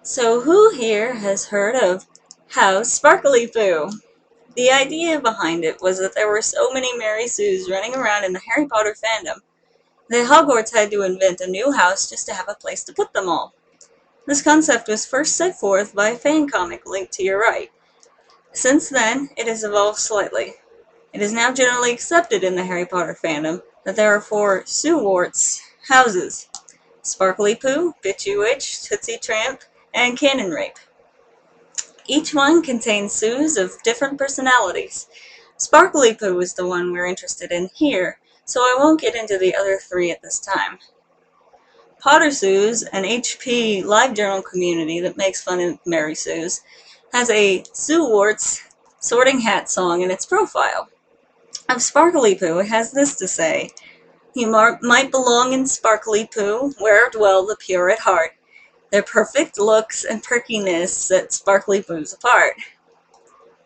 So who here has heard of House Sparklypoo? The idea behind it was that there were so many Mary Sues running around in the Harry Potter fandom that Hogwarts had to invent a new house just to have a place to put them all. This concept was first set forth by a fan comic linked to your right. Since then, it has evolved slightly. It is now generally accepted in the Harry Potter fandom that there are four Suewarts houses: Sparklypoo, Bitchy Witch, Tootsie Tramp, and Cannon Rape. Each one contains Sues of different personalities. Sparklypoo is the one we're interested in here, so I won't get into the other three at this time. Potter Sues, an HP live journal community that makes fun of Mary Sues, has a Suewarts sorting hat song in its profile. Of Sparklypoo, it has this to say: "You might belong in Sparklypoo, where dwell the pure at heart. Their perfect looks and perkiness set Sparklypoos apart."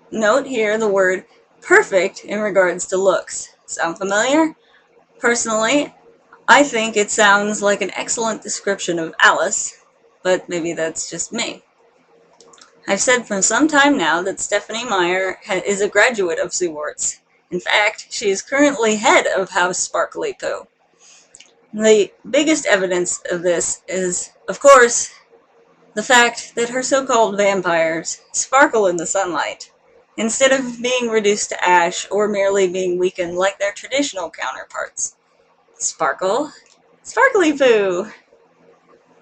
Note here the word perfect in regards to looks. Sound familiar? Personally, I think it sounds like an excellent description of Alice, but maybe that's just me. I've said for some time now that Stephanie Meyer is a graduate of Suewarts. In fact, she is currently head of House Sparklypoo. The biggest evidence of this is, of course, the fact that her so-called vampires sparkle in the sunlight, instead of being reduced to ash or merely being weakened like their traditional counterparts. Sparkle? Sparklypoo!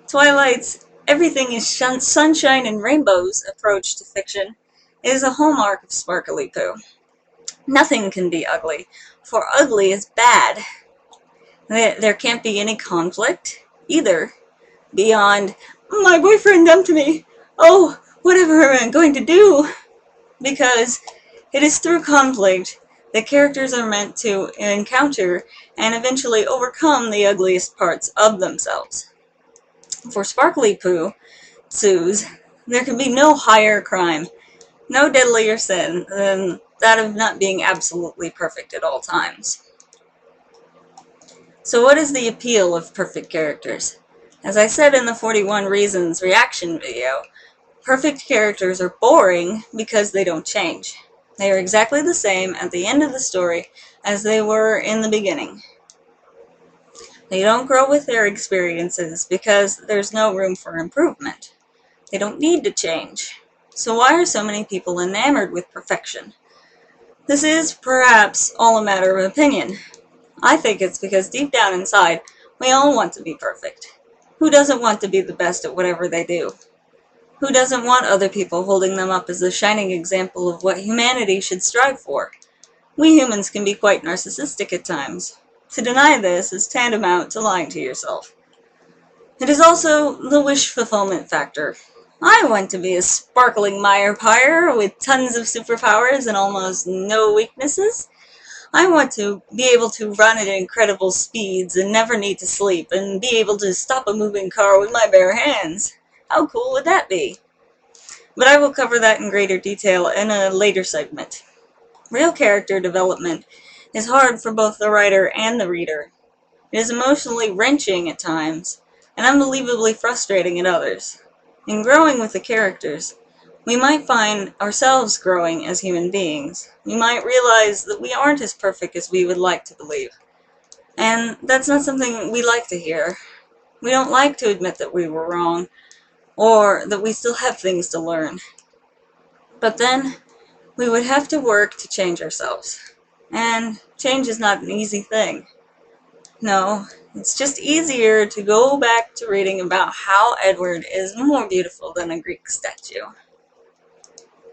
Twilight's everything is sunshine and rainbows approach to fiction is a hallmark of Sparklypoo. Nothing can be ugly, for ugly is bad. There can't be any conflict, either, beyond, "My boyfriend dumped me. Oh, whatever am I going to do?" Because it is through conflict that characters are meant to encounter and eventually overcome the ugliest parts of themselves. For Sparklypoo Sues, there can be no higher crime, no deadlier sin than that of not being absolutely perfect at all times. So what is the appeal of perfect characters? As I said in the 41 Reasons reaction video, perfect characters are boring because they don't change. They are exactly the same at the end of the story as they were in the beginning. They don't grow with their experiences because there's no room for improvement. They don't need to change. So why are so many people enamored with perfection? This is, perhaps, all a matter of opinion. I think it's because deep down inside, we all want to be perfect. Who doesn't want to be the best at whatever they do? Who doesn't want other people holding them up as a shining example of what humanity should strive for? We humans can be quite narcissistic at times. To deny this is tantamount to lying to yourself. It is also the wish fulfillment factor. I want to be a sparkling Meyerpire with tons of superpowers and almost no weaknesses. I want to be able to run at incredible speeds and never need to sleep, and be able to stop a moving car with my bare hands. How cool would that be? But I will cover that in greater detail in a later segment. Real character development is hard for both the writer and the reader. It is emotionally wrenching at times, and unbelievably frustrating at others. In growing with the characters, we might find ourselves growing as human beings. We might realize that we aren't as perfect as we would like to believe. And that's not something we like to hear. We don't like to admit that we were wrong, or that we still have things to learn. But then, we would have to work to change ourselves. And change is not an easy thing. No, it's just easier to go back to reading about how Edward is more beautiful than a Greek statue.